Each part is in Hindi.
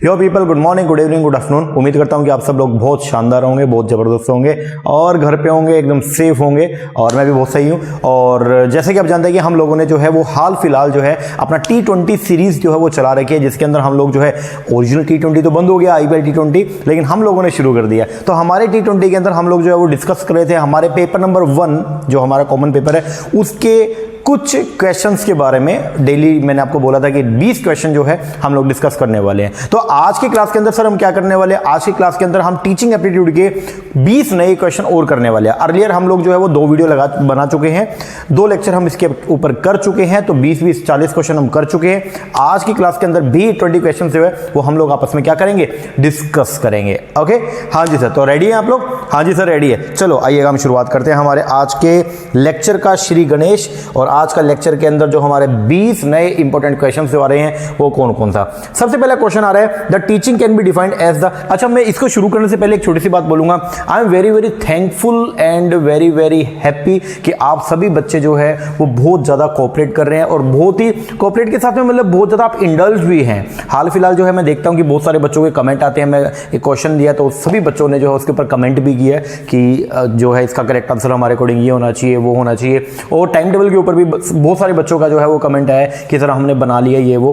यो people, good morning, good evening, good afternoon. उम्मीद करता हूं कि आप सब लोग बहुत शानदार होंगे, बहुत जबरदस्त होंगे और घर पे होंगे, एकदम सेफ होंगे। और मैं भी बहुत सही हूं। और जैसे कि आप जानते हैं कि हम लोगों ने जो है वो हाल फिलहाल जो है अपना T20 सीरीज जो है वो चला रखी है, जिसके अंदर हम लोग जो है ओरिजिनल T20 तो बंद हो गया, IPL T20, लेकिन हम लोगों ने शुरू कर दिया। तो हमारे T20 के अंदर हम लोग जो है वो डिस्कस कर रहे थे हमारे पेपर नंबर 1 जो हमारा कॉमन पेपर है उसके कुछ क्वेश्चंस के बारे में। डेली मैंने आपको बोला था कि 20 क्वेश्चन जो है हम लोग डिस्कस करने वाले हैं। तो आज की क्लास के अंदर सर हम क्या करने वाले हैं, आज की क्लास के अंदर हम टीचिंग एप्टीट्यूड के 20 नए क्वेश्चन और करने वाले हैं। अर्लियर हम लोग जो है वो 2 वीडियो बना चुके हैं, 2 लेक्चर हम इसके ऊपर कर चुके हैं, तो 20-20 40 क्वेश्चन हम कर चुके हैं। आज की क्लास के अंदर भी 20 क्वेश्चन जो है वो हम लोग आपस में क्या करेंगे, डिस्कस करेंगे। ओके, हाँ जी सर, तो रेडी है आप लोग? हाँ जी सर रेडी है। चलो आइएगा हम शुरुआत करते हैं हमारे आज के लेक्चर का। श्री गणेश। और आज का लेक्चर के अंदर जो हमारे 20 नए इंपॉर्टेंट क्वेश्चन जो आ रहे हैं वो कौन कौन सा। सबसे पहला क्वेश्चन आ रहा है, the teaching can be defined as the. अच्छा, मैं इसको शुरू करने से पहले एक छोटी सी बात बोलूंगा। I am very very thankful and very very happy कि आप सभी बच्चे जो है वो बहुत ज्यादा कोऑपरेट कर रहे हैं, और बहुत ही कोऑपरेट के साथ में मतलब बहुत ज्यादा आप इंडल्ज भी हैं। हाल फिलहाल जो है मैं देखता हूं कि बहुत सारे बच्चों के कमेंट आते हैं। मैं एक क्वेश्चन दिया तो सभी बच्चों ने जो है उसके ऊपर कमेंट भी किया कि जो है इसका करेक्ट आंसर हमारे अकॉर्डिंग ये होना चाहिए, वो होना चाहिए। और टाइम टेबल के ऊपर भी बहुत सारे बच्चों का जो है वो कमेंट आया कि सर हमने बना लिया ये वो।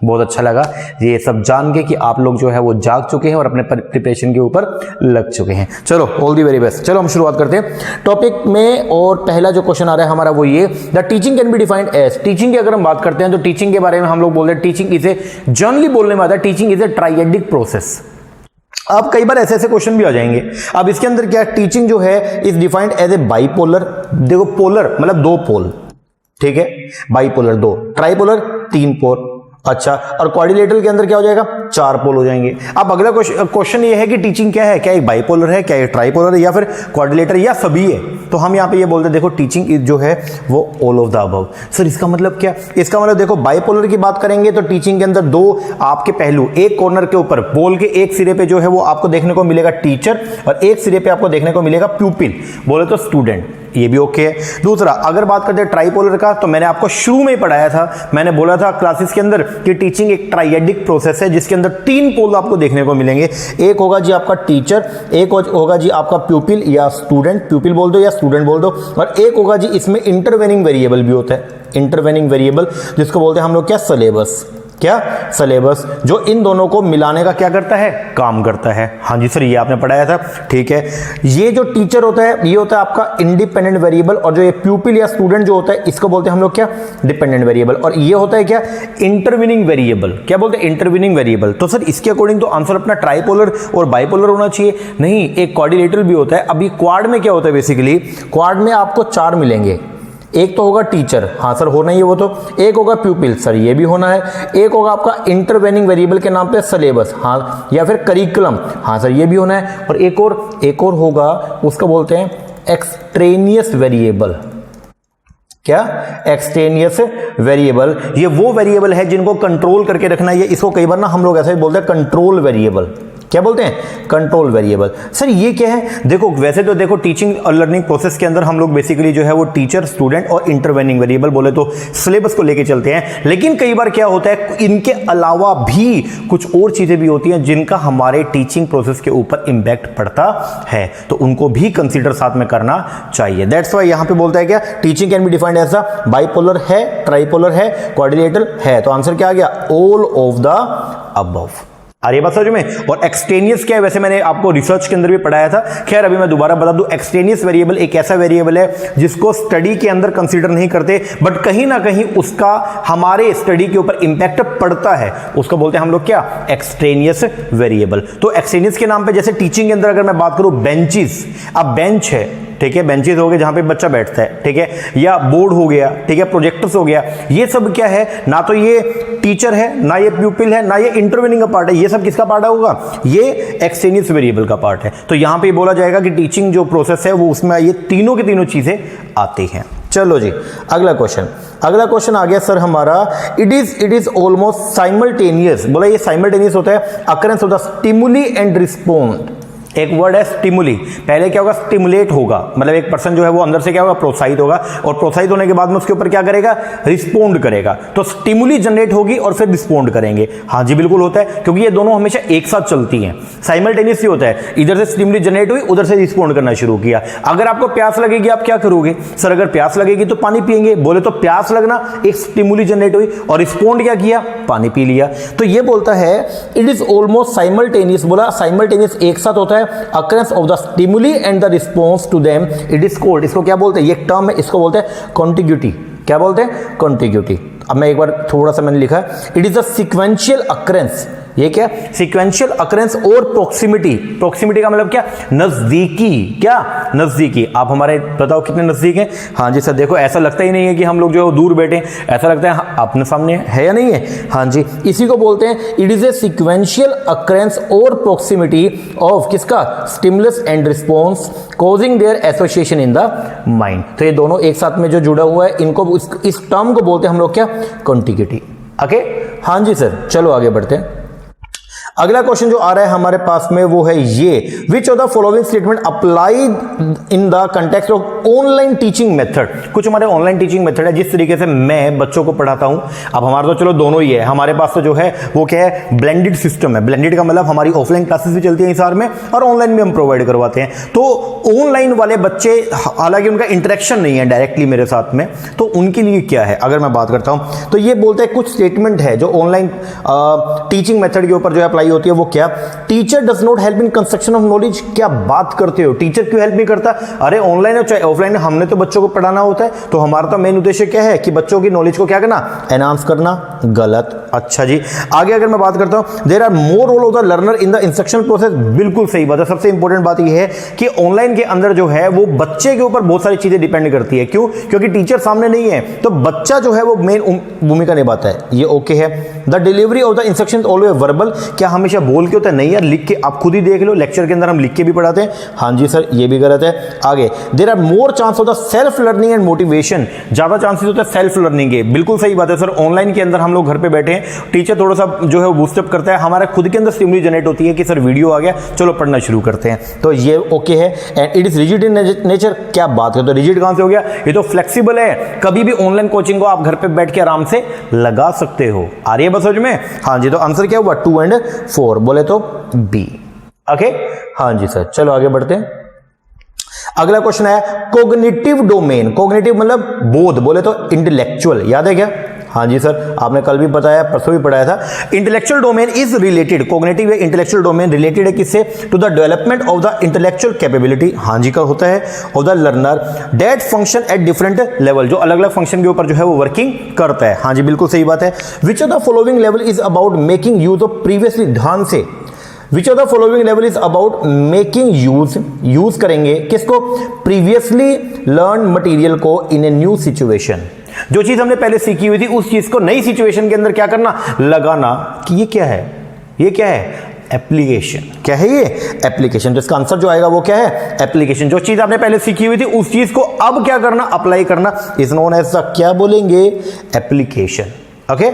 बहुत अच्छा लगा ये सब जान के कि आप लोग जो है वो जाग चुके हैं और अपने प्रिपरेशन के ऊपर लग चुके हैं। चलो, ऑल दी वेरी बेस्ट। चलो हम शुरुआत करते हैं टॉपिक में। और पहला जो क्वेश्चन आ रहा है हमारा वो ये, the teaching can be defined as. Teaching की अगर हम बात करते हैं तो टीचिंग के बारे में हम लोग बोलते हैं टीचिंग इज ए, जनरली बोलने में आता है टीचिंग इज ए ट्राइएडिक प्रोसेस। अब कई बार ऐसे ऐसे क्वेश्चन भी आ जाएंगे। अब इसके अंदर क्या, टीचिंग जो है is defined as a bipolar. देखो, पोलर मतलब 2 पोल, ठीक है, बाइपोलर 2, ट्राइपोलर 3 पोल। अच्छा, और क्वाड्रिलेटरल के अंदर क्या हो जाएगा, 4 पोल हो जाएंगे। अब अगला क्वेश्चन ये है कि टीचिंग क्या है, क्या एक बाइपोलर है, क्या एक ट्राइपोलर है, या फिर क्वाड्रिलेटर, या सभी है। तो हम यहाँ पे ये बोलते हैं, देखो टीचिंग जो है वो all of the above. Sir इसका मतलब क्या, इसका मतलब देखो बाइपोलर की बात करेंगे तो टीचिंग के अंदर 2 आपके पहलू, एक कॉर्नर के ऊपर पोल के एक सिरे पे जो है वो आपको देखने को मिलेगा टीचर, और एक सिरे पे आपको देखने को मिलेगा प्यूपिल, बोले तो स्टूडेंट, ये भी ओके है। दूसरा, अगर बात करते हैं ट्राइपोलर का, तो मैंने आपको शुरू में ही पढ़ाया था, मैंने बोला था क्लासेस के अंदर कि टीचिंग एक ट्राइएडिक प्रोसेस है जिसके अंदर 3 पोल आपको देखने को मिलेंगे। एक होगा जी आपका टीचर, एक होगा जी आपका प्यूपिल या स्टूडेंट, प्यूपिल बोल दो या स्टूडेंट बोल दो, और एक होगा जी इसमें इंटरवेनिंग वेरिएबल भी होता है, इंटरवेनिंग वेरिएबल जिसको बोलते हैं हम लोग क्या, सिलेबस। क्या, सिलेबस, जो इन दोनों को मिलाने का क्या करता है, काम करता है। हाँ जी सर, ये आपने पढ़ाया था, ठीक है। ये जो टीचर होता है ये होता है आपका इंडिपेंडेंट वेरिएबल, और जो ये प्यूपिल या स्टूडेंट जो होता है इसको बोलते हैं हम लोग क्या, डिपेंडेंट वेरिएबल। और ये होता है क्या, इंटरविनिंग वेरिएबल। क्या बोलते हैं, इंटरविनिंग वेरिएबल। तो सर इसके अकॉर्डिंग तो आंसर अपना ट्राइपोलर और बाइपोलर होना चाहिए। नहीं, एक क्वाड्रिलेटरल भी होता है। अभी क्वाड में क्या होता है, बेसिकली क्वाड में आपको 4 मिलेंगे। एक तो होगा टीचर, हाँ सर होना ही है वो तो। एक होगा प्यूपिल, सर ये भी होना है। एक होगा आपका इंटरवेनिंग वेरिएबल के नाम पे सिलेबस, हाँ, या फिर करिकुलम, हाँ सर ये भी होना है। और एक और होगा, उसका बोलते हैं एक्सट्रेनियस वेरिएबल। क्या, एक्सट्रेनियस वेरिएबल। ये वो वेरिएबल है जिनको कंट्रोल करके रखना है। इसको कई बार ना हम लोग ऐसे ही बोलते हैं, कंट्रोल वेरिएबल। क्या बोलते हैं, कंट्रोल वेरिएबल। सर ये क्या है, देखो वैसे तो देखो टीचिंग और लर्निंग प्रोसेस के अंदर हम लोग बेसिकली जो है वो टीचर, स्टूडेंट और इंटरवेनिंग वेरिएबल बोले तो सिलेबस को लेके चलते हैं। लेकिन कई बार क्या होता है, इनके अलावा भी कुछ और चीजें भी होती हैं जिनका हमारे टीचिंग प्रोसेस के ऊपर इंपैक्ट पड़ता है, तो उनको भी कंसीडर साथ में करना चाहिए। दैट्स व्हाई यहां पे बोलता है क्या, teaching can be defined as a bipolar है, ट्राइपोलर है, क्वाड्रिलेटरल है। तो आंसर क्या आ गया, ऑल ऑफ द अबव। आ रही है बात समझ में। और एक्सटेनियस क्या है, वैसे मैंने आपको रिसर्च के अंदर भी पढ़ाया था, खैर अभी मैं दोबारा बता दूं। एक्सटेनियस वेरिएबल एक ऐसा वेरिएबल है जिसको स्टडी के अंदर कंसीडर नहीं करते, बट कहीं ना कहीं उसका हमारे स्टडी के ऊपर इंपैक्ट पड़ता है, उसको बोलते हैं हम लोग क्या, एक्सटेनियस वेरिएबल। तो एक्सटेनियस के नाम पे, जैसे टीचिंग के अंदर अगर मैं बात करूं बेंचेस, अब बेंच है, ठीक है, बेंचेस हो गए जहां पे बच्चा बैठता है, ठीक है, या बोर्ड हो गया, ठीक है, प्रोजेक्टर्स हो गया, ये सब क्या है, ना तो ये टीचर है, ना ये प्यूपिल है, ना ये इंटरवेनिंग का पार्ट है, ये सब किसका पार्ट होगा, ये एक्सटेनियस वेरिएबल का पार्ट है। तो यहां पे बोला जाएगा कि टीचिंग जो प्रोसेस है वो उसमें ये तीनों की तीनों चीजें आती हैं। चलो जी, अगला क्वेश्चन आ गया सर हमारा, इट इज ऑलमोस्ट साइमल्टेनियस। बोला ये साइमल्टेनियस होता है, occurrence of the stimuli and response. एक वर्ड है स्टिमुली। पहले क्या होगा, स्टिमुलेट होगा, मतलब एक पर्सन जो है वो अंदर से क्या होगा, प्रोत्साहित होगा, और प्रोत्साहित होने के बाद में उसके ऊपर क्या करेगा, रिस्पोंड करेगा। तो स्टिमुली जनरेट होगी और फिर रिस्पोंड करेंगे। हाँ जी बिल्कुल होता है, क्योंकि ये दोनों हमेशा एक साथ चलती हैं, साइमल्टेनियसली होता है। इधर से स्टिमुली जनरेट हुई, उधर से रिस्पोंड करना शुरू किया। अगर आपको प्यास लगेगी आप क्या करोगे, सर अगर प्यास लगेगी तो पानी पिएंगे, बोले तो प्यास लगना, एक स्टिमुली जनरेट हुई और रिस्पोंड क्या किया, पानी पी लिया। तो ये बोलता है इट इज ऑलमोस्ट साइमल्टेनियस, बोला साइमल्टेनियस एक साथ होता है, occurrence of the stimuli and the response to them, it is called, इसको क्या बोलते हैं, ये टर्म है, इसको बोलते हैं contiguity। क्या बोलते हैं, contiguity। अब मैं एक बार थोड़ा सा मैंने लिखा है, it is a sequential occurrence. ये क्या, सीक्वेंशियल अकरेंस और प्रोक्सिमिटी। प्रोक्सिमिटी का मतलब क्या, नजदीकी, क्या नजदीकी। आप हमारे बताओ कितने नजदीक हैं, हाँ जी सर देखो ऐसा लगता ही नहीं है कि हम लोग जो है दूर बैठे, ऐसा लगता है अपने सामने है या नहीं है। हाँ जी, इसी को बोलते हैं it is a sequential occurrence और प्रोक्सिमिटी ऑफ किसका, stimulus and response causing their association in the mind. तो ये दोनों एक साथ में जो जुड़ा हुआ है, इनको इस टर्म को बोलते हैं हम लोग क्या, कॉन्टिग्यूटी। ओके हाँ जी सर, चलो आगे बढ़ते हैं। अगला क्वेश्चन जो आ रहा है हमारे पास में वो है ये, विच of the following statement applied in the context of online teaching method. कुछ हमारे ऑनलाइन टीचिंग मेथड है, जिस तरीके से मैं बच्चों को पढ़ाता हूं। अब हमारा तो चलो दोनों ही है, हमारे पास तो जो है वो क्या है, ब्लेंडेड सिस्टम है। ब्लेंडेड का मतलब हमारी ऑफलाइन क्लासेस भी चलती है हिसार में और ऑनलाइन भी हम प्रोवाइड करवाते हैं। तो ऑनलाइन वाले बच्चे, हालांकि उनका इंटरेक्शन नहीं है डायरेक्टली मेरे साथ में, तो उनके लिए क्या है, अगर मैं बात करता हूं तो ये बोलते हैं कुछ स्टेटमेंट है जो ऑनलाइन टीचिंग मेथड के ऊपर जो अप्लाई होती है। वो क्या, teacher does not help in construction of knowledge. क्या बात करते हो, टीचर क्यों हेल्प नहीं करता, अरे ऑनलाइन हो चाहे ऑफलाइन, हमने तो बच्चों को पढ़ाना होता है, तो हमारा तो मेन उद्देश्य क्या है कि बच्चों की नॉलेज को क्या करना, एनहांस करना। गलत। अच्छा जी, आगे अगर मैं बात करता हूं, there are more role of the learner in the instruction process. बिल्कुल सही बात है, सबसे इंपॉर्टेंट बात यह है कि ऑनलाइन के अंदर जो है वो बच्चे के ऊपर बहुत सारी चीजें डिपेंड करती है। क्यों, क्योंकि टीचर सामने नहीं है, तो बच्चा जो है वो मेन भूमिका निभाता है। ये ओके है। The delivery of the instruction always verbal. क्या हमेशा बोल के होता है, नहीं यार लिख के, आप खुद ही देख लो, लेक्चर के अंदर हम लिख के भी पढ़ाते हैं। हाँ जी सर, ये भी गलत है। आगे, there are more chance of the self learning and motivation. ज्यादा चांसेस होता है सेल्फ लर्निंग के। बिल्कुल सही बात है सर, ऑनलाइन के अंदर हम लोग घर पे बैठे हैं, टीचर थोड़ा सा जो है वो बूस्टअप करता है, हमारा खुद के अंदर स्टिमुली जनरेट होती है कि सर वीडियो आ गया, चलो पढ़ना शुरू करते हैं। तो ये ओके है। And it is rigid in nature. क्या बात है, तो रिजिड कहां से हो गया, ये तो फ्लेक्सिबल है, कभी भी ऑनलाइन कोचिंग को आप घर पे बैठ के आराम से लगा सकते हो। आ रही है बस समझ में। हाँ जी, तो आंसर क्या हुआ, 2 और 4, बोले तो बी। ओके हाँ जी सर, चलो आगे बढ़ते हैं। अगला क्वेश्चन है कोग्निटिव डोमेन। कोग्निटिव मतलब बोध, बोले तो इंटेलेक्चुअल। याद है क्या, हाँ जी सर, आपने कल भी बताया, परसों भी पढ़ाया था। Intellectual domain is related, cognitive intellectual domain related है किससे, to the development of the intellectual capability. हाँ जी का होता है, of the learner that function at different level, जो अलग अलग फंक्शन के ऊपर जो है वो वर्किंग करता है। हाँ जी बिल्कुल सही बात है। विच of the following level is about making use of previously, ध्यान से, विच of the following level is about making use करेंगे किसको, प्रीवियसली लर्न मटीरियल को इन ए न्यू सिचुएशन। जो चीज हमने पहले सीखी हुई थी उस चीज को नई सिचुएशन के अंदर क्या करना, लगाना। कि ये क्या है, ये क्या है, एप्लीकेशन। क्या है ये, एप्लीकेशन। तो इसका आंसर जो आएगा वो क्या है, एप्लीकेशन। जो चीज आपने पहले सीखी हुई थी उस चीज को अब क्या करना, अप्लाई करना, इज नोन एज द, क्या बोलेंगे, एप्लीकेशन। ओके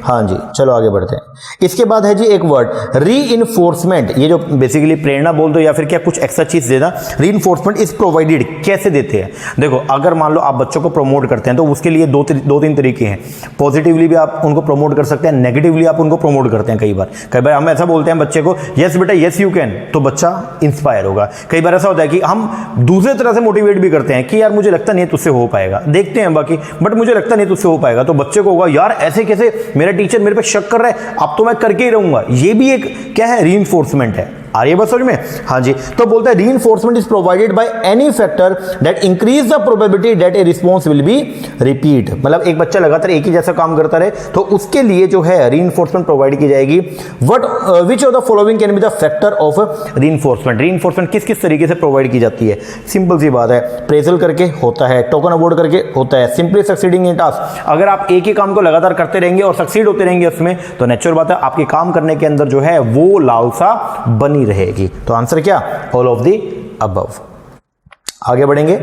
हाँ जी, चलो आगे बढ़ते हैं। इसके बाद है जी एक वर्ड रीइंफोर्समेंट। ये जो बेसिकली प्रेरणा बोल दो या फिर क्या कुछ एक्स्ट्रा चीज देना। रीइंफोर्समेंट इज प्रोवाइडेड, कैसे देते हैं, देखो अगर मान लो आप बच्चों को प्रमोट करते हैं तो उसके लिए दो तीन तरीके हैं। पॉजिटिवली भी आप उनको प्रमोट कर सकते हैं, नेगेटिवली आप उनको प्रमोट करते हैं। कई बार हम ऐसा बोलते हैं बच्चे को, यस बेटा यस यू कैन, तो बच्चा इंस्पायर होगा। कई बार ऐसा होता है कि हम दूसरे तरह से मोटिवेट भी करते हैं कि यार मुझे लगता नहीं है तुझसे हो पाएगा, देखते हैं बाकी, बट मुझे लगता नहीं तुझसे हो पाएगा, तो बच्चे को होगा यार ऐसे कैसे, मेरा टीचर मेरे पे शक कर रहा है, अब तो मैं करके ही रहूंगा। ये भी एक क्या है, रीइंफोर्समेंट है। आ रही है बस समझ में। हाँ जी, तो बोलता है reinforcement is provided by any factor that increase the probability that a response will be repeat. मतलब एक बच्चा लगातार एक ही जैसा काम करता रहे तो उसके लिए जो है रीइंफोर्समेंट प्रोवाइड की जाएगी। What which of the following can be the factor of reinforcement. Reinforcement किस किस तरीके से प्रोवाइड की जाती है, सिंपल सी बात है, प्रेजल करके होता है, टोकन अवॉर्ड करके होता है, सिंपली सक्सीडिंग इन टास्क। अगर आप एक ही काम को लगातार करते रहेंगे और सक्सीड होते रहेंगे उसमें, तो नेचुरल बात है आपके काम करने के अंदर जो है वो लालसा बनी रहेगी। तो आंसर क्या, ऑल ऑफ द अबव। आगे बढ़ेंगे।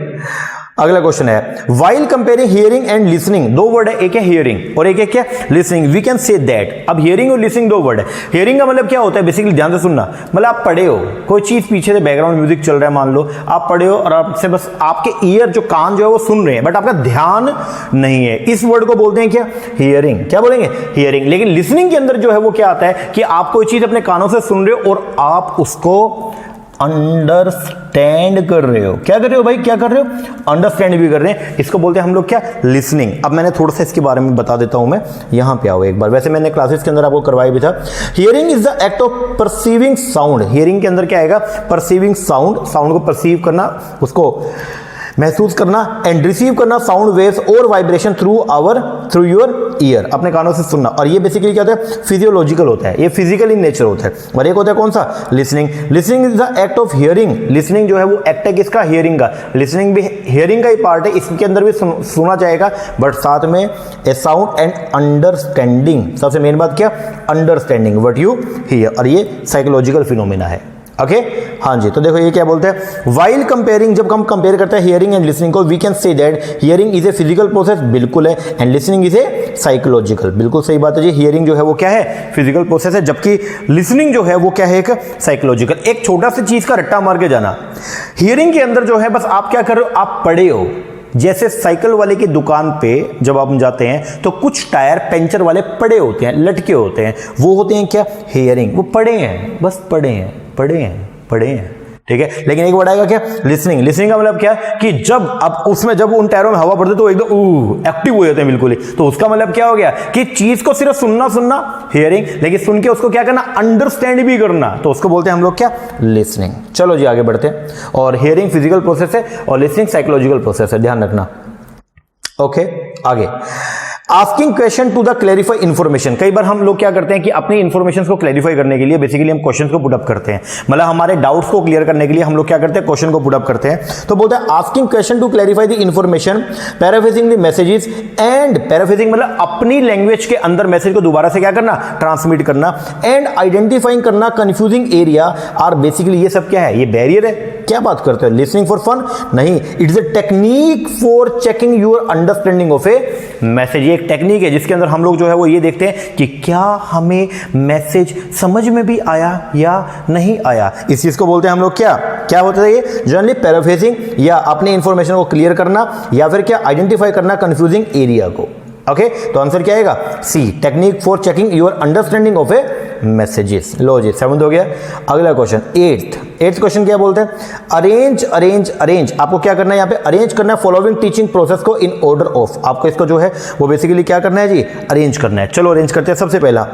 अगला क्वेश्चन है while comparing hearing and listening, दो वर्ड है, एक है हियरिंग और एक है क्या listening, we can say that. अब हियरिंग और लिसनिंग दो वर्ड है। हियरिंग का मतलब क्या होता है, बेसिकली ध्यान से सुनना, मतलब आप पढ़े हो, कोई चीज पीछे से बैकग्राउंड म्यूजिक चल रहा है, मान लो आप पढ़े हो और आपसे बस आपके ईयर जो कान जो है वो सुन रहे हैं बट आपका ध्यान नहीं है, इस वर्ड को बोलते हैं क्या हियरिंग। क्या बोलेंगे हियरिंग। लेकिन लिसनिंग के अंदर जो है वो क्या आता है कि आप कोई चीज अपने कानों से सुन रहे हो और आप उसको अंडरस्टैंड कर रहे हो। क्या कर रहे हो भाई, क्या कर रहे हो, अंडरस्टैंड भी कर रहे हैं, इसको बोलते हैं हम लोग क्या लिसनिंग। अब मैंने थोड़ा सा इसके बारे में बता देता हूं, मैं यहां पे आओ एक बार, वैसे मैंने क्लासेस के अंदर आपको करवाया भी था। Hearing is the act of perceiving sound. Hearing के अंदर क्या आएगा, परसीविंग साउंड, साउंड को परसीव करना, उसको महसूस करना, एंड रिसीव करना साउंड वेव्स और वाइब्रेशन थ्रू योर ईयर, अपने कानों से सुनना। और ये बेसिकली क्या होता है, फिजियोलॉजिकल होता है, ये फिजिकल इन नेचर होता है। और एक होता है कौन सा, listening. Listening is the act of hearing. Listening जो है वो एक्ट है किसका, हियरिंग का। लिसनिंग भी हियरिंग का ही पार्ट है, इसके अंदर भी सुना जाएगा बट साथ में ए साउंड एंड अंडरस्टैंडिंग। सबसे मेन बात क्या, अंडरस्टैंडिंग व्हाट यू हियर, और ये साइकोलॉजिकल फिनोमेना है। ओके हाँ जी, तो देखो ये क्या बोलते हैं, वाइल कंपेयरिंग, जब हम कंपेयर करते हैं हियरिंग एंड लिसनिंग को, we can say that hearing is a physical process, बिल्कुल है, and listening is a psychological, बिल्कुल सही बात है जी। हियरिंग जो है वो क्या है, फिजिकल प्रोसेस है, जबकि लिसनिंग जो है वो क्या है, एक साइकोलॉजिकल। एक छोटा सी चीज का रट्टा मार के जाना, हियरिंग के अंदर जो है बस आप क्या कर रहे हो, आप पढ़े हो। जैसे साइकिल वाले की दुकान पे जब आप जाते हैं तो कुछ टायर पंचर वाले पड़े होते हैं, लटके होते हैं, वो होते हैं क्या, हियरिंग, वो पढ़े हैं, बस पढ़े हैं, पढ़े हैं, ठीक है। लेकिन एक वर्ड आएगा क्या, लिसनिंग। लिसनिंग का मतलब क्या कि जब अब उसमें जब उन टायरों में हवा भरते तो एकदम एक्टिव हो जाते हैं बिल्कुल ही, तो उसका मतलब क्या हो गया कि चीज को सिर्फ सुनना हियरिंग, लेकिन सुन के उसको क्या करना, अंडरस्टैंड भी करना, तो उसको बोलते हैं हम लोग क्या, लिसनिंग। चलो जी आगे बढ़ते हैं। और हियरिंग फिजिकल प्रोसेस है और लिसनिंग साइकोलॉजिकल प्रोसेस है, ध्यान रखना। ओके आगे, asking question to the clarify information. कई बार हम लोग क्या करते हैं कि अपनी इन्फॉर्मेशन को क्लैरिफाई करने के लिए बेसिकली हम क्वेश्चन को पुटअप करते हैं, मतलब हमारे डाउट्स को क्लियर करने के लिए हम लोग क्या करते हैं, क्वेश्चन को पुटअप करते हैं। तो बोलते हैं asking question to clarify the information, paraphrasing the messages, and paraphrasing मतलब अपनी लैंग्वेज के अंदर मैसेज को दोबारा से क्या करना, ट्रांसमिट करना, एंड आइडेंटिफाइंग करना कंफ्यूजिंग एरिया, और बेसिकली ये सब क्या है, ये बैरियर है। क्या बात करते हो, लिसनिंग फॉर फन नहीं, it's a technique for checking your understanding of A message. ये एक टेक्निक है जिसके अंदर हम लोग जो है वो ये देखते हैं कि क्या हमें मैसेज समझ में भी आया या नहीं आया। इस चीज को बोलते हैं हम लोग क्या होता है, ये जनरली पैराफ्रेजिंग या अपनी इंफॉर्मेशन को क्लियर करना, या फिर क्या आइडेंटिफाई करना कंफ्यूजिंग एरिया को। ओके तो आंसर क्या आएगा, C, technique for checking your understanding of a messages. लो जी 7th हो गया। अगला क्वेश्चन 8th क्वेश्चन क्या बोलते हैं, अरेंज। आपको क्या करना है, यहाँ पे अरेंज करना है फॉलोइंग टीचिंग प्रोसेस को इन ऑर्डर ऑफ। आपको इसको जो है वो बेसिकली क्या करना है जी, अरेंज करना है। चलो अरेंज करते हैं। सबसे पहला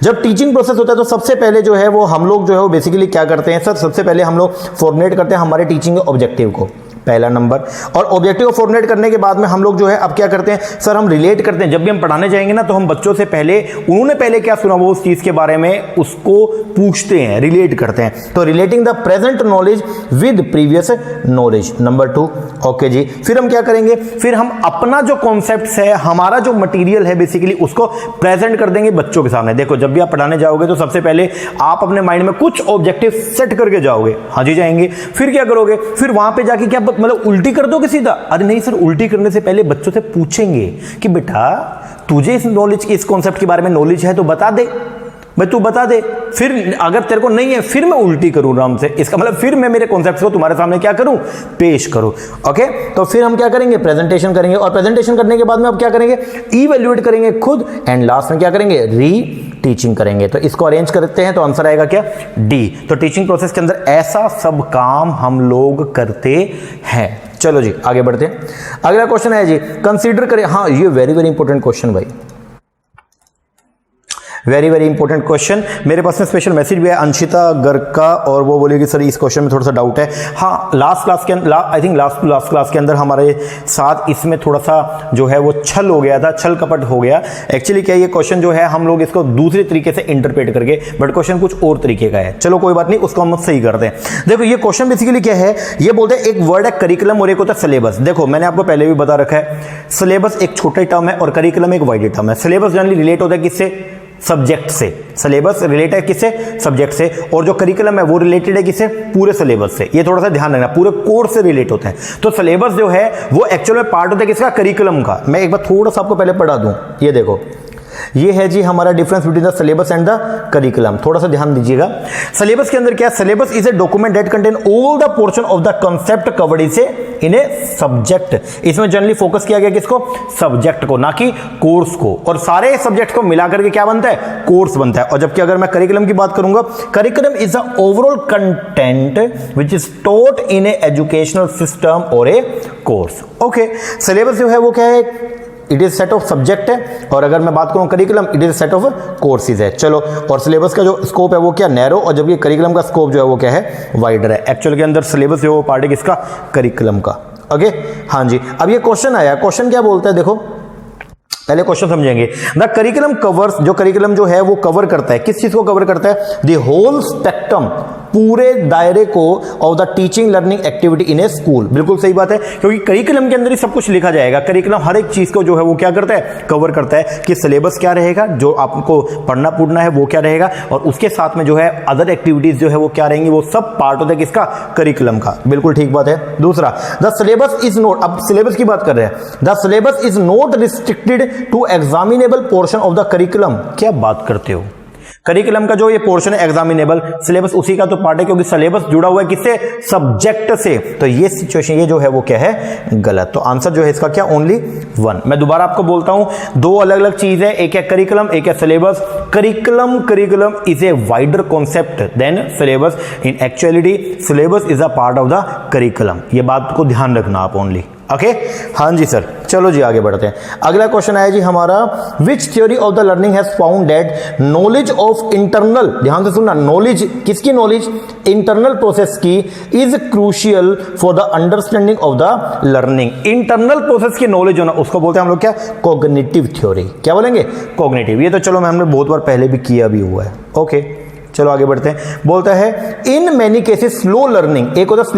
जब टीचिंग प्रोसेस होता है तो सबसे पहले जो है वो हम लोग जो है वो बेसिकली क्या करते हैं सर, सबसे पहले हम लोग फॉर्मुलेट करते हैं हमारे टीचिंग ऑब्जेक्टिव को, पहला नंबर। और ऑब्जेक्टिव को फॉर्मुलेट करने के बाद में हम लोग जो है अब क्या करते हैं सर, हम रिलेट करते हैं। जब भी हम पढ़ाने जाएंगे ना तो हम बच्चों से पहले उन्होंने पहले क्या सुना वो उस चीज के बारे में उसको पूछते हैं, रिलेट करते हैं। तो relating the present knowledge with previous knowledge, number 2। Okay जी, फिर हम क्या करेंगे, फिर हम अपना जो कॉन्सेप्ट है, हमारा जो मटीरियल है बेसिकली उसको प्रेजेंट कर देंगे बच्चों के सामने। देखो जब भी आप पढ़ाने जाओगे तो सबसे पहले आप अपने माइंड में कुछ ऑब्जेक्टिव सेट करके जाओगे, हाँ जी जाएंगे। फिर क्या करोगे, फिर वहां पे जाके क्या मतलब उल्टी कर दोगे सीधा? अरे नहीं सर, उल्टी करने से पहले बच्चों से पूछेंगे कि बेटा तुझे इस नॉलेज, इस कॉन्सेप्ट के बारे में नॉलेज है तो बता दे भाई, तू बता दे। फिर अगर तेरे को नहीं है फिर मैं उल्टी करूं आराम से, इसका मतलब फिर मैं मेरे कॉन्सेप्ट को तुम्हारे सामने क्या करूं, पेश करूं। ओके तो फिर हम क्या करेंगे, प्रेजेंटेशन करेंगे। और प्रेजेंटेशन करने के बाद में अब क्या करेंगे, इवैल्यूएट करेंगे खुद, एंड लास्ट में क्या करेंगे, री टीचिंग करेंगे। तो इसको अरेंज करते हैं तो आंसर आएगा क्या, डी। तो टीचिंग प्रोसेस के अंदर ऐसा सब काम हम लोग करते हैं। चलो जी आगे बढ़ते हैं। अगला क्वेश्चन है जी, कंसीडर करें, हाँ ये वेरी वेरी इंपॉर्टेंट क्वेश्चन भाई, वेरी वेरी इंपॉर्टेंट क्वेश्चन। मेरे पास में स्पेशल मैसेज भी है अंशिता गर्ग का, और वो बोलेगी सर इस क्वेश्चन में थोड़ा सा डाउट है। हाँ लास्ट क्लास के अंदर, आई थिंक लास्ट क्लास के अंदर हमारे साथ इसमें थोड़ा सा जो है वो छल हो गया था, छल कपट हो गया। एक्चुअली क्या ये क्वेश्चन जो है हम लोग इसको दूसरे तरीके से इंटरप्रेट करके, बट क्वेश्चन कुछ और तरीके का है। चलो कोई बात नहीं, उसको हम सही करते हैं। देखो ये क्वेश्चन बेसिकली क्या है, ये बोलते हैं एक वर्ड है करिकुलम और एक होता है सिलेबस। देखो मैंने आपको पहले भी बता रखा है, सिलेबस एक छोटा टर्म है और करिकुलम एक वाइड टर्म है। सिलेबस जनरली रिलेट होता है किससे, सब्जेक्ट से। सिलेबस रिलेटेड है किससे? सब्जेक्ट से। और जो करिकुलम है वो रिलेटेड है किससे? पूरे सिलेबस से। ये थोड़ा सा ध्यान रखना, पूरे कोर्स से रिलेट होते हैं। तो सिलेबस जो है वो एक्चुअल में पार्ट होता है किसका? करिकुलम का। मैं एक बार थोड़ा सा आपको पहले पढ़ा दूं, ये देखो, ये है जी हमारा difference between the syllabus and the curriculum. थोड़ा सा ध्यान दीजिएगा। सिलेबस के अंदर क्या है? Syllabus is a document that contain all the portion of the concept covered in a subject. इसमें जनरली फोकस किया गया किसको? सब्जेक्ट को, ना कि कोर्स को। और सारे सब्जेक्ट को मिलाकर के क्या बनता है? कोर्स बनता है। और जबकि अगर मैं करिकुलम की बात करूंगा, curriculum is the overall content which is taught in A educational system और ए कोर्स। ओके, सिलेबस जो है वो क्या है? It is set of subject है। और अगर मैं बात करूं curriculum, it is set of courses है। चलो, और सिलेबस का जो स्कोप है वो क्या? नैरो। और जबकि करिकुलम का स्कोप जो है वो क्या है? वाइडर है। एक्चुअल के अंदर सिलेबस जो है वो पार्ट है किसका? करिकुलम का। ओके, हाँ जी। अब ये क्वेश्चन आया, क्वेश्चन क्या बोलता है देखो, पहले क्वेश्चन समझेंगे। द करिकुलम कवर्स, जो करिकुलम जो है वो कवर करता है, किस चीज को कवर करता है? द होल स्पेक्ट्रम, पूरे दायरे को of the teaching learning activity in A school. बिल्कुल सही बात है, क्योंकि करिकुलम के अंदर ही सब कुछ लिखा जाएगा। करिकुलम हर एक चीज को जो है वो क्या करता है? कवर करता है कि सिलेबस क्या रहेगा, जो आपको पढ़ना पढ़ना है वो क्या रहेगा, और उसके साथ में जो है अदर एक्टिविटीज जो है वो क्या रहेंगी, वो सब पार्ट होता है किसका? करिकुलम का। बिल्कुल ठीक बात है। दूसरा, द सिलेबस इज नोट, अब सिलेबस की बात कर रहे हैं। The syllabus is not restricted to examinable portion of the curriculum. क्या बात करते हो? करिकुलम का जो ये पोर्शन है एग्जामिनेबल, सिलेबस उसी का तो पार्ट है, क्योंकि सिलेबस जुड़ा हुआ है किससे? सब्जेक्ट से। तो ये सिचुएशन ये जो है वो क्या है? गलत। तो आंसर जो है इसका क्या? Only one. मैं दोबारा आपको बोलता हूं, दो अलग अलग चीज है, एक है करिकुलम, एक है syllabus. Curriculum is a wider concept than syllabus. In actuality syllabus is a part of the curriculum. ये बात को ध्यान रखना आप ओनली। ओके, हाँ जी सर। चलो जी आगे बढ़ते हैं। अगला क्वेश्चन आया जी हमारा, विच theory of the learning has found that knowledge of internal, ध्यान से सुनना, नॉलेज किसकी? नॉलेज इंटरनल प्रोसेस की is crucial for the understanding of the learning. Internal process की नॉलेज होना, उसको बोलते हैं हम लोग क्या? Cognitive theory. क्या बोलेंगे? कॉग्निटिव। ये तो चलो हमने बहुत बार पहले भी किया भी हुआ है। ओके, चलो आगे बढ़ते हैं। बोलता है in many cases slow learning, एक होता है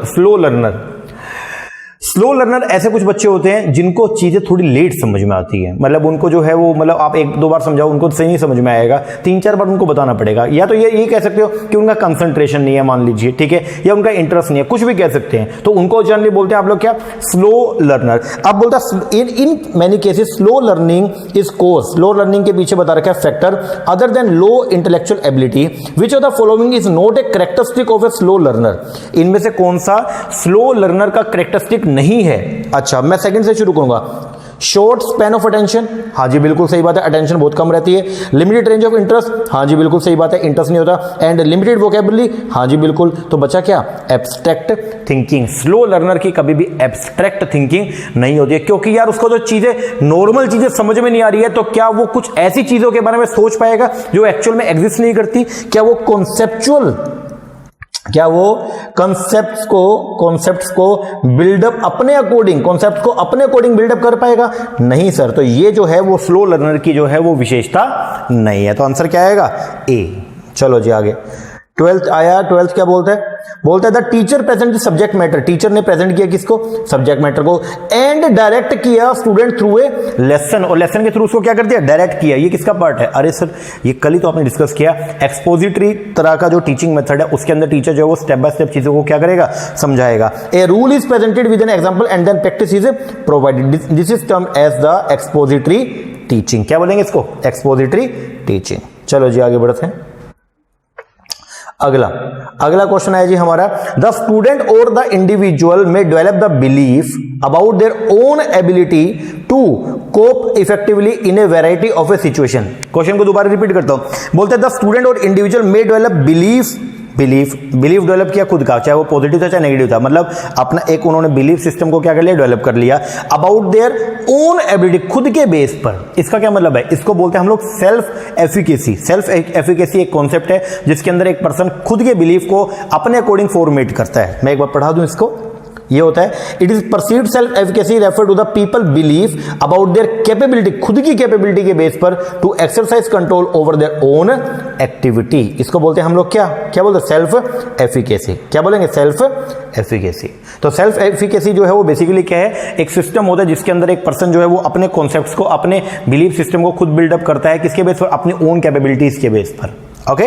स्लो लर्नर। स्लो लर्नर ऐसे कुछ बच्चे होते हैं जिनको चीजें थोड़ी लेट समझ में आती है। मतलब उनको जो है वो, मतलब आप एक दो बार समझाओ उनको सही नहीं समझ में आएगा, तीन चार बार उनको बताना पड़ेगा। या तो ये कह सकते हो कि उनका कंसंट्रेशन नहीं है, मान लीजिए, ठीक है, या उनका इंटरेस्ट नहीं है, कुछ भी कह सकते हैं। तो उनको जनरली बोलते हैं आप लोग क्या? Slow learner. अब बोलता है in many cases slow learning is course. स्लो लर्निंग के पीछे बता रखा है factor other than low intellectual ability, which of the following is not a characteristic of a slow learner. इनमें से कौन सा स्लो लर्नर का कैरेक्टरिस्टिक नहीं है? अच्छा, मैं सेकंड से शुरू करूंगा। शॉर्ट स्पैन ऑफ अटेंशन, हाँ जी बिल्कुल सही बात है, अटेंशन बहुत कम रहती है। लिमिटेड रेंज ऑफ इंटरेस्ट, हाँ जी बिल्कुल सही बात है, इंटरेस्ट नहीं होता। एंड लिमिटेड वोकैबुलरी, हाँ जी बिल्कुल। तो बचा क्या? Abstract thinking. स्लो लर्नर की कभी भी एब्स्ट्रैक्ट थिंकिंग नहीं होती है, क्योंकि यार उसको जो चीजें, नॉर्मल चीजें समझ में नहीं आ रही है, तो क्या वो कुछ ऐसी चीजों के बारे में सोच पाएगा जो एक्चुअल में एग्जिस्ट नहीं करती? क्या वो कॉन्सेप्चुअल, क्या वो कॉन्सेप्ट्स को बिल्डअप अपने अकॉर्डिंग, कॉन्सेप्ट को अपने अकॉर्डिंग बिल्डअप कर पाएगा? नहीं सर। तो ये जो है वो स्लो लर्नर की जो है वो विशेषता नहीं है। तो आंसर क्या आएगा? ए। चलो जी आगे। 12th आया। 12th क्या बोलता है? बोलता है the teacher present subject matter. Teacher ने प्रेजेंट किया किसको? सब्जेक्ट मैटर को। एंड डायरेक्ट किया स्टूडेंट थ्रू ए लेसन, और लेसन के थ्रू उसको क्या कर दिया? डायरेक्ट किया। ये किसका पार्ट है? अरे सर ये कल ही तो आपने डिस्कस किया। एक्सपोजिटरी तरह का जो टीचिंग मेथड है उसके अंदर टीचर जो है वो स्टेप बाय स्टेप चीजों को क्या करेगा? समझाएगा। A rule is presented with an example and then practice is provided. This is termed as the expository teaching. क्या बोलेंगे इसको? Expository teaching. चलो जी आगे बढ़ते हैं। अगला क्वेश्चन है जी हमारा, द स्टूडेंट और द इंडिविजुअल में develop the belief about their own ability to cope effectively in a variety of a situation. Question को दोबारा रिपीट करता हूं। बोलते हैं द स्टूडेंट और इंडिविजुअल में डेवलप बिलीफ डेवलप किया खुद का, चाहे वो पॉजिटिव था चाहे नेगेटिव था, मतलब अपना एक उन्होंने बिलीफ सिस्टम को क्या कर लिया? डेवलप कर लिया अबाउट देयर ओन एबिलिटी, खुद के बेस पर। इसका क्या मतलब है? इसको बोलते हैं हम लोग सेल्फ एफिकेसी। सेल्फ एफिकेसी एक कॉन्सेप्ट है जिसके अंदर एक पर्सन खुद के बिलीफ को अपने अकॉर्डिंग फॉर्मेट करता है। मैं एक बार पढ़ा दूं इसको। ये होता है। It is perceived self efficacy refer to the people believe about their capability, खुद की कैपेबिलिटी के बेस पर to exercise control over their own activity. इसको बोलते हैं हम लोग क्या क्या बोलते हैं, सेल्फ एफिकेसी। क्या बोलेंगे, सेल्फ एफिकेसी। तो सेल्फ एफिकेसी जो है वो बेसिकली क्या है, एक सिस्टम होता है जिसके अंदर एक पर्सन जो है वो अपने कॉन्सेप्ट्स को, अपने बिलीफ सिस्टम को खुद बिल्डअप करता है, किसके बेस पर, अपनी ओन कैपेबिलिटीज के बेस पर। ओके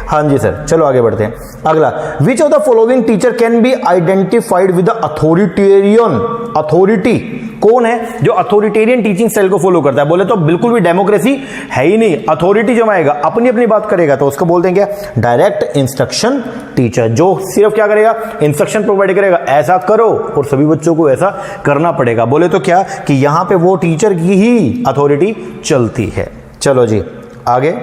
हाँ जी सर, चलो आगे बढ़ते हैं। अगला, which of the following teacher can be identified with the authoritarian. Authority कौन है जो अथॉरिटेरियन टीचिंग स्टाइल को फॉलो करता है? बोले तो बिल्कुल भी डेमोक्रेसी है ही नहीं, अथॉरिटी जमाएगा, अपनी अपनी बात करेगा, तो उसको बोलते हैं क्या, डायरेक्ट इंस्ट्रक्शन टीचर, जो सिर्फ क्या करेगा, इंस्ट्रक्शन प्रोवाइड करेगा, ऐसा करो और सभी बच्चों को ऐसा करना पड़ेगा। बोले तो क्या कि यहां पे वो टीचर की ही अथॉरिटी चलती है। चलो जी आगे,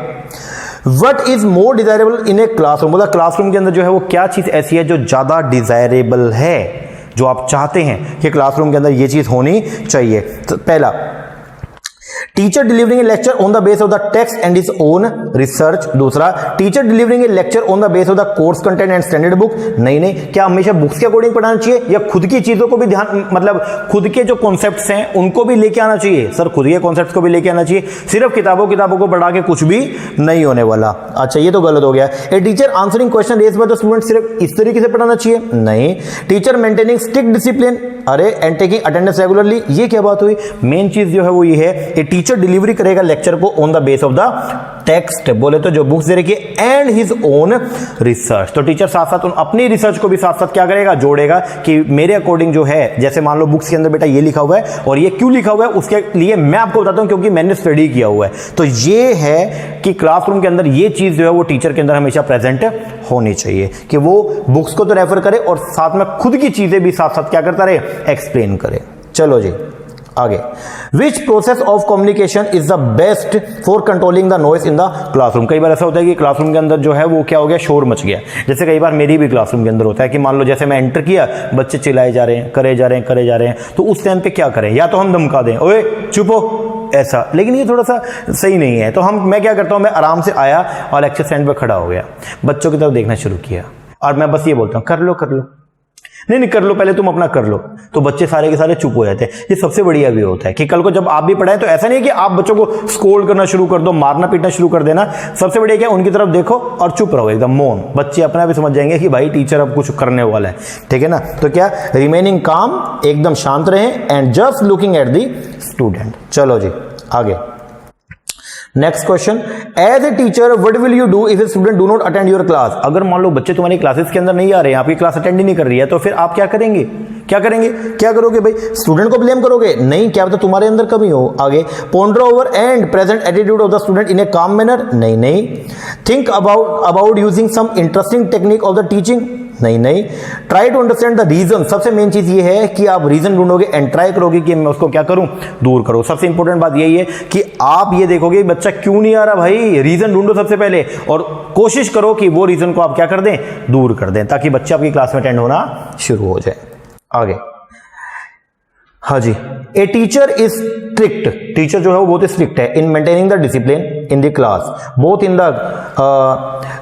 what is more desirable in a classroom. मतलब क्लासरूम के अंदर जो है वो क्या चीज ऐसी है जो ज्यादा डिजायरेबल है, जो आप चाहते हैं कि क्लासरूम के अंदर ये चीज होनी चाहिए। तो पहला, teacher delivering a lecture on the base of the text and is own research. दूसरा, teacher delivering a lecture on the base of the course content and standard book. नहीं, क्या हमेशा बुक्स के अकॉर्डिंग पढ़ाना चाहिए या खुद की चीजों को भी ध्यान, मतलब खुद के जो कॉन्सेप्ट्स हैं उनको भी लेके आना चाहिए? सर खुद के कॉन्सेप्ट्स को भी लेके आना चाहिए, सिर्फ किताबों को पढ़ा के कुछ भी नहीं होने वाला। अच्छा ये तो गलत हो गया। A teacher answering question raised by the student, सिर्फ इस तरीके से पढ़ाना चाहिए? नहीं। टीचर मेंटेनिंग स्ट्रिक्ट डिसिप्लिन, अरे एंड टेकिंग अटेंडेंस रेगुलरली, ये क्या बात हुई? मेन चीज जो है वो ये है, ए टीचर डिलीवरी करेगा लेक्चर को on the base of the text, बोले तो जो बुक्स दे रखी है, एंड हिज ओन रिसर्च। तो टीचर साथ साथ अपनी रिसर्च को भी साथ साथ क्या करेगा, जोड़ेगा कि मेरे अकॉर्डिंग जो है, जैसे मान लो बुक्स के अंदर बेटा ये लिखा हुआ है और ये क्यों लिखा हुआ है उसके लिए मैं आपको बताता हूं क्योंकि मैंने स्टडी किया हुआ है। तो ये है कि क्लासरूम के अंदर ये चीज जो है वो टीचर के अंदर हमेशा प्रेजेंट होनी चाहिए कि वो बुक्स को तो रेफर करे और साथ में खुद की चीजें भी साथ साथ क्या करता रहे, एक्सप्लेन करे। चलो जी आगे, which process of communication is the best for controlling the noise in the classroom. कई बार ऐसा होता है कि क्लासरूम के अंदर जो है वो क्या हो गया, शोर मच गया। जैसे कई बार मेरी भी क्लासरूम के अंदर होता है कि मान लो जैसे मैं एंटर किया, बच्चे चिल्लाए जा रहे हैं, करे जा रहे हैं, तो उस टाइम पे क्या करें, या तो हम धमका दें, ओए चुप हो, ऐसा। लेकिन ये थोड़ा सा सही नहीं है, तो मैं क्या करता हूं, मैं आराम से आया और लेक्चर स्टैंड पे खड़ा हो गया, बच्चों की तरफ देखना शुरू किया और मैं बस ये बोलता हूं, कर लो नहीं कर लो, पहले तुम अपना कर लो, तो बच्चे सारे के सारे चुप हो जाते हैं। ये सबसे बढ़िया भी होता है कि कल को जब आप भी पढ़ाएं तो ऐसा नहीं है कि आप बच्चों को स्कोल्ड करना शुरू कर दो, मारना पीटना शुरू कर देना। सबसे बढ़िया क्या, उनकी तरफ देखो और चुप रहो, एकदम मौन। बच्चे अपना भी समझ जाएंगे कि भाई टीचर अब कुछ करने वाला है, ठीक है ना। तो क्या, रिमेनिंग काम, एकदम शांत रहें and just looking at the student. चलो जी आगे, next question, as a teacher what will you do if a student do not attend your class. अगर मान लो बच्चे तुम्हारी क्लासेस के अंदर नहीं आ रहे हैं, आपकी क्लास अटेंड ही नहीं कर रही है, तो फिर आप क्या करेंगे, क्या करोगे भाई? स्टूडेंट को ब्लेम करोगे? नहीं, क्या पता तुम्हारे अंदर कमी हो। आगे, ponder over and present attitude of the student in a calm manner. नहीं। Think about using some interesting technique of the teaching. नहीं। Try to understand the reason. सबसे मेन चीज ये है कि आप रीजन ढूंढोगे एंड ट्राई करोगे कि मैं उसको क्या करूं, दूर करो। सबसे इंपॉर्टेंट बात यही है कि आप ये देखोगे बच्चा क्यों नहीं आ रहा, भाई रीजन ढूंढो सबसे पहले और कोशिश करो कि वो रीजन को आप क्या कर दें, दूर कर दें, ताकि बच्चा आपकी क्लास में अटेंड होना शुरू हो जाए। आगे, हाँ जी, a teacher is strict. Teacher जो है वो बहुत स्ट्रिक्ट है in maintaining the discipline in the class, both in the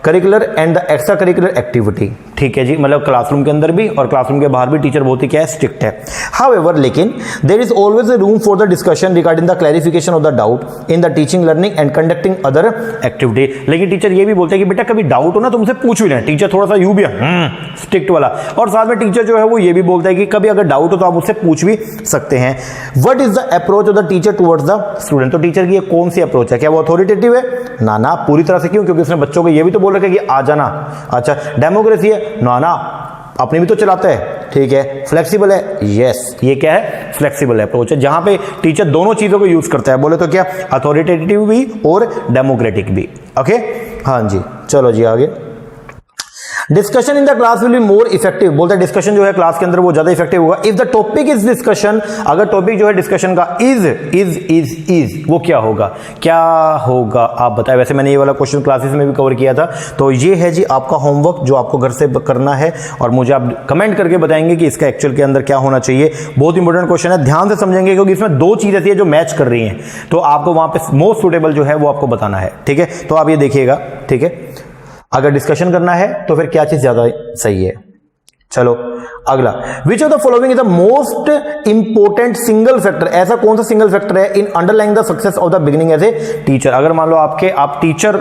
curricular and the extra curricular activity. ठीक है जी, मतलब क्लासरूम के अंदर भी और क्लासरूम के बाहर भी टीचर बहुत ही क्या है, स्ट्रिक्ट है। हाउएवर, लेकिन there is always a room for the discussion regarding the clarification of the doubt in the teaching, learning and conducting other activity. लेकिन टीचर ये भी बोलते हैं कि बेटा कभी डाउट हो ना तो मुझसे पूछ भी लें। टीचर थोड़ा सा यू भी स्ट्रिक्ट वाला, और साथ में टीचर जो है वो ये भी बोलता है कि कभी अगर डाउट हो तो आप मुझसे पूछ भी सकते हैं। What is the approach of the teacher towards the student. तो टीचर की ये कौन सी अप्रोच है, क्या वो अथॉरिटेटिव है? ना, पूरी तरह से। क्यों? क्योंकि उसने बच्चों को ये भी तो बोल रखा है कि आ जाना। अच्छा, डेमोक्रेसी है? ना, अपनी भी तो चलाता है। ठीक है, फ्लेक्सिबल है? यस, ये क्या है, फ्लेक्सिबल अप्रोच है, जहां पे टीचर दोनों चीजों को यूज करता है। बोले तो क्या, अथॉरिटेटिव भी और डेमोक्रेटिक भी। ओके, हाँ जी, चलो जी आगे। Discussion in the class will be more effective. बोलते हैं डिस्कशन जो है क्लास के अंदर वो ज्यादा इफेक्टिव होगा if the topic is discussion. अगर टॉपिक जो है डिस्कशन का इज वो क्या होगा आप बताएं। वैसे मैंने ये वाला क्वेश्चन क्लासेस में भी कवर किया था, तो ये है जी आपका होमवर्क जो आपको घर से करना है और मुझे आप कमेंट करके बताएंगे कि इसका एक्चुअल के अंदर क्या होना चाहिए। बहुत इंपॉर्टेंट क्वेश्चन है, ध्यान से समझेंगे क्योंकि इसमें दो चीज ऐसी है जो मैच कर रही हैं, तो आपको वहां पे मोस्ट सुटेबल जो है वो आपको बताना है। ठीक है, तो आप ये देखिएगा। ठीक है, अगर डिस्कशन करना है तो फिर क्या चीज ज्यादा सही है। चलो अगला, which of the following is the most important single factor, ऐसा कौन सा सिंगल फैक्टर है in underlying the success of the beginning as a teacher. अगर मान लो आप टीचर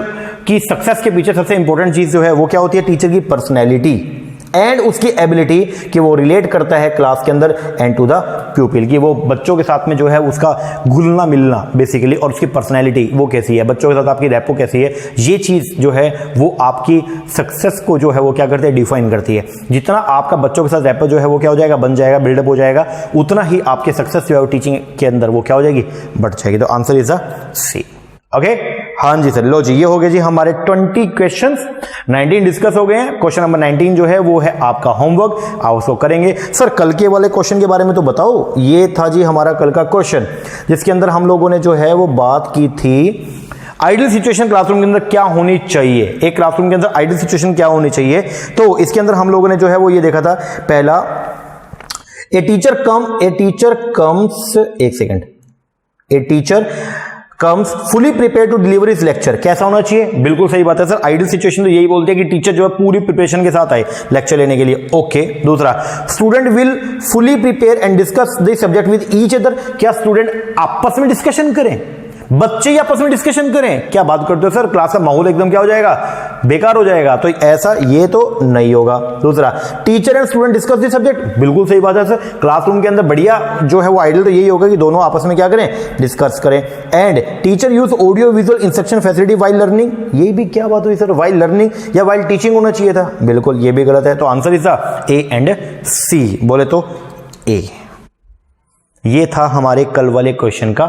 की सक्सेस के पीछे सबसे इंपॉर्टेंट चीज जो है वो क्या होती है, टीचर की पर्सनैलिटी एंड उसकी एबिलिटी कि वो रिलेट करता है क्लास के अंदर एंड टू द प्यूपिल, कि वो बच्चों के साथ में जो है उसका घुलना मिलना बेसिकली, और उसकी पर्सनैलिटी वो कैसी है, बच्चों के साथ आपकी रैपो कैसी है, ये चीज जो है वो आपकी सक्सेस को जो है वो क्या करती है, डिफाइन करती है। जितना आपका बच्चों के साथ रैपो जो है वो क्या हो जाएगा, बन जाएगा, बिल्डअप हो जाएगा, उतना ही आपकी सक्सेस जो है वो टीचिंग के अंदर वो क्या हो जाएगी, बढ़ जाएगी। तो answer is the C. Okay, हाँ जी सर, लो जी, ये हो गए जी हमारे 20 क्वेश्चंस, 19 डिस्कस हो गए हैं। क्वेश्चन नंबर 19 जो है वो है आपका होमवर्क, आप उसको करेंगे। सर कल के वाले क्वेश्चन के बारे में तो बताओ। ये था जी हमारा कल का क्वेश्चन, जिसके अंदर हम लोगों ने जो है वो बात की थी आइडियल सिचुएशन क्लासरूम के अंदर क्या होनी चाहिए, एक क्लासरूम के अंदर आइडियल सिचुएशन क्या होनी चाहिए। तो इसके अंदर हम लोगों ने जो है वो ये देखा था, पहला ए टीचर कम्स, एक second, a teacher comes fully prepare to deliver his lecture, कैसा होना चाहिए, बिल्कुल सही बात है सर। आइडियल सिचुएशन तो यही बोलते हैं कि टीचर जो है पूरी प्रिपरेशन के साथ आए लेक्चर लेने के लिए। ओके, दूसरा, student will fully prepare and discuss the subject with each other, क्या स्टूडेंट आपस में डिस्कशन करें, बच्चे ही आपस में डिस्कशन करें, क्या बात करते हो सर, क्लास का माहौल एकदम क्या हो जाएगा, बेकार हो जाएगा। तो ऐसा ये तो नहीं होगा। दूसरा, teacher and student discuss the subject, बिल्कुल सही बात है सर। क्लासरूम के अंदर बढ़िया जो है वो आइडियल तो यही होगा कि दोनों आपस में क्या करें, डिस्कस करें। And teacher use audio visual instruction facility while learning, ये भी क्या बात हुई सर, वाइल लर्निंग या वाइल टीचिंग होना चाहिए था, बिल्कुल ये भी गलत है। तो आंसर इज ए एंड सी, बोले तो ए। ये था हमारे कल वाले क्वेश्चन का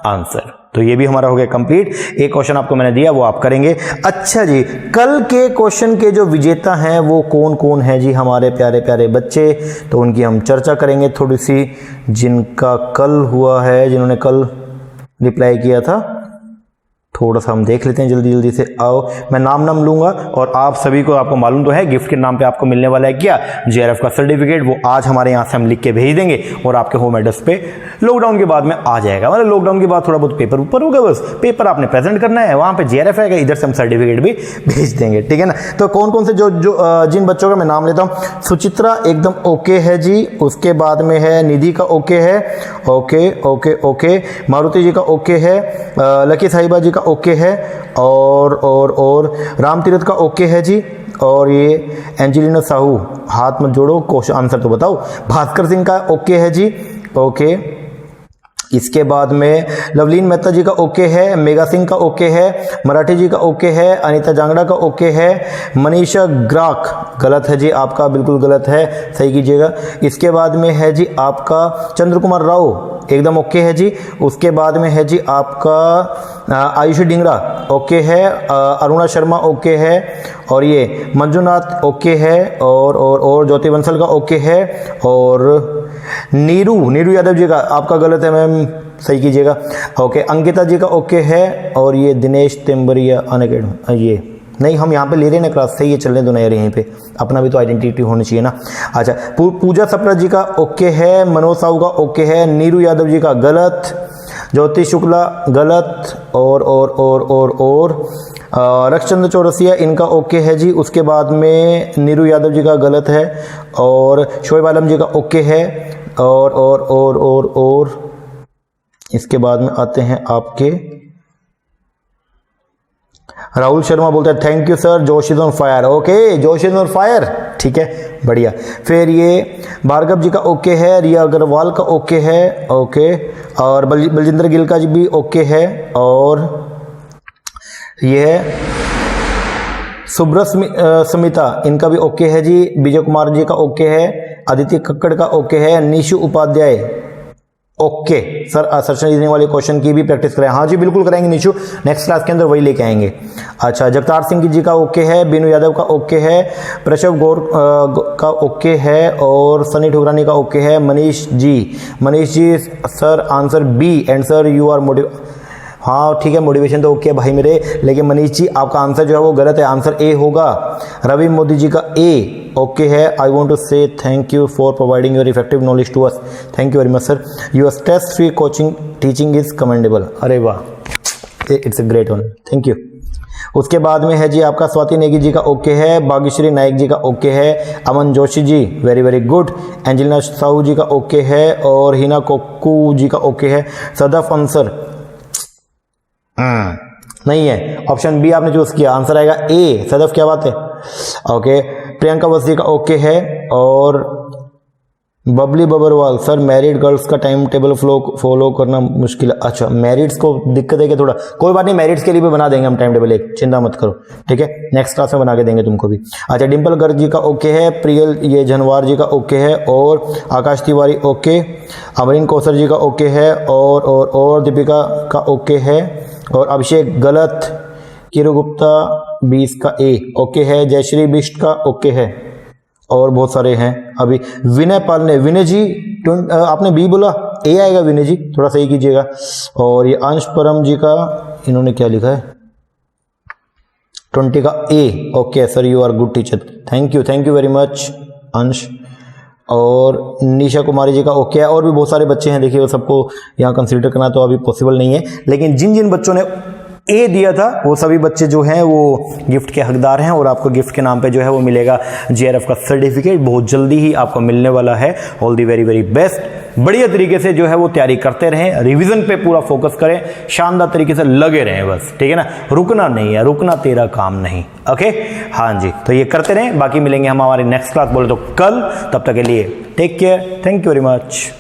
आंसर। तो ये भी हमारा हो गया कंप्लीट। एक क्वेश्चन आपको मैंने दिया वो आप करेंगे। अच्छा जी, कल के क्वेश्चन के जो विजेता हैं वो कौन कौन है जी, हमारे प्यारे प्यारे बच्चे, तो उनकी हम चर्चा करेंगे थोड़ी सी। जिनका कल हुआ है, जिन्होंने कल रिप्लाई किया था, थोड़ा सा हम देख लेते हैं जल्दी जल्दी से। आओ, मैं नाम लूंगा और आप सभी को, आपको मालूम तो है गिफ्ट के नाम पे आपको मिलने वाला है क्या, जेआरएफ का सर्टिफिकेट। वो आज हमारे यहाँ से हम लिख के भेज देंगे और आपके होम एड्रेस पे लॉकडाउन के बाद में आ जाएगा। मतलब लॉकडाउन के बाद थोड़ा बहुत पेपर ऊपर होगा, बस पेपर आपने प्रेजेंट करना है, वहाँ पे जेआरएफ आएगा, इधर से हम सर्टिफिकेट भी भेज देंगे, ठीक है ना। तो कौन कौन से जो जिन बच्चों का मैं नाम लेता हूँ, सुचित्रा एकदम ओके है जी, उसके बाद में है निधि का ओके है, ओके ओके ओके, मारुति जी का ओके है, लकी साहिबा जी का ओके है, और राम तीरथ का ओके है जी, और ये एंजेलिना साहू, हाथ मत जोड़ो, क्वेश्चन आंसर तो बताओ। भास्कर सिंह का ओके है जी, ओके। इसके बाद में लवलीन मेहता जी का ओके है, मेगा सिंह का ओके है, मराठी जी का ओके है, अनीता जांगड़ा का ओके है, मनीषा ग्राक गलत है जी, आपका बिल्कुल गलत है, सही कीजिएगा। इसके बाद में है जी आपका चंद्र कुमार राव, एकदम ओके है जी। उसके बाद में है जी आपका आयुषी डिंगरा ओके है, अरुणा शर्मा ओके है, और ये मंजुनाथ ओके है, और ज्योति बंसल का ओके है, और नीरू यादव जी का आपका गलत है मैम, सही कीजिएगा, ओके। अंकिता जी का ओके है, और ये दिनेश तेम्बरिया अनअकैडमी, ये नहीं, हम यहाँ पे ले रहे हैं ना क्लास, सही है, चलने दो ना यार, यहीं पे अपना भी तो आइडेंटिटी होनी चाहिए ना। अच्छा, पूजा सप्रा जी का ओके है, मनोज साहू का ओके है, नीरू यादव जी का गलत, ज्योति शुक्ला गलत, और रक्षचंद्र चौरसिया इनका ओके है जी। उसके बाद में नीरू यादव जी का गलत है, और शोएब आलम जी का ओके है, और इसके बाद में आते हैं आपके राहुल शर्मा, बोलते हैं थैंक यू सर, जोश इज ऑन फायर, ओके, जोश इज ऑन फायर, ठीक है, बढ़िया। फिर ये भार्गव जी का ओके है, रिया अग्रवाल का ओके है, ओके, और बलजिंदर गिल का जी भी ओके है, और ये सुब्रत समिता इनका भी ओके है जी, विजय कुमार जी का ओके है, आदित्य कक्कड़ का ओके है, Nishu Upadhyay okay. Sir assertion reasoning वाले क्वेश्चन की भी प्रैक्टिस करें, हाँ जी बिल्कुल कराएंगे निशु, नेक्स्ट क्लास के अंदर वही लेके आएंगे। अच्छा, जगतार सिंह जी का ओके है, बीनू यादव का ओके है, प्रशव गौर का ओके है, और सनी ठुकरानी का ओके है। Manish ji sir answer B, and sir you are motive, हाँ ठीक है, मोटिवेशन तो ओके है भाई मेरे, लेकिन मनीष जी आपका आंसर जो है वो गलत है, आंसर ए होगा। रवि मोदी जी का ए ओके है। I want to say thank you for providing your effective knowledge to us, thank you very much sir, your stress free coaching teaching is commendable, अरे वाह, it's a great one, thank you. उसके बाद में है जी आपका स्वाति नेगी जी का ओके है, भाग्यश्री नायक जी का ओके है, Aman Joshi ji very very good, Angelina Sahu ji का ओके है और हिना कोक्कू जी का ओके है। सदफ अंसर नहीं है, ऑप्शन बी आपने चूज किया, आंसर आएगा ए सदफ, क्या बात है। ओके, प्रियंका बस जी का ओके है और बबली बबरवाल सर मैरिड गर्ल्स का टाइम टेबल फॉलो करना मुश्किल है। अच्छा, मैरिड्स को दिक्कत है कि थोड़ा, कोई बात नहीं, मैरिड्स के लिए भी बना देंगे हम टाइम टेबल, एक चिंता मत करो, ठीक है, नेक्स्ट क्लास में बना के देंगे तुमको भी। अच्छा, डिम्पल गर्ग जी का ओके है, प्रियल ये जनवार जी का ओके है और आकाश तिवारी ओके, अमरीन कौसर जी का ओके है और दीपिका का ओके है और अभिषेक गलत, किरो गुप्ता 20 का ए ओके है, जयश्री बिष्ट का ओके है और बहुत सारे हैं। अभी विनय पाल ने, विनय जी आपने बी बोला, ए आएगा विनय जी, थोड़ा सही कीजिएगा। और ये अंश परम जी का इन्होंने क्या लिखा है 20 का ए okay sir, you are good teacher, thank you very much Ansh. और निशा कुमारी जी का ओके है और भी बहुत सारे बच्चे हैं, देखिए वो सबको यहाँ कंसीडर करना तो अभी पॉसिबल नहीं है, लेकिन जिन जिन बच्चों ने ए दिया था वो सभी बच्चे जो हैं वो गिफ्ट के हकदार हैं और आपको गिफ्ट के नाम पे जो है वो मिलेगा जेआरएफ का सर्टिफिकेट, बहुत जल्दी ही आपको मिलने वाला है। All the very very best, बढ़िया तरीके से जो है वो तैयारी करते रहें, रिवीजन पे पूरा फोकस करें, शानदार तरीके से लगे रहें बस, ठीक है ना, रुकना नहीं है, रुकना तेरा काम नहीं। ओके, हाँ जी, तो ये करते रहें, बाकी मिलेंगे हम हमारे नेक्स्ट क्लास बोले तो कल, तब तक के लिए take care, thank you very much.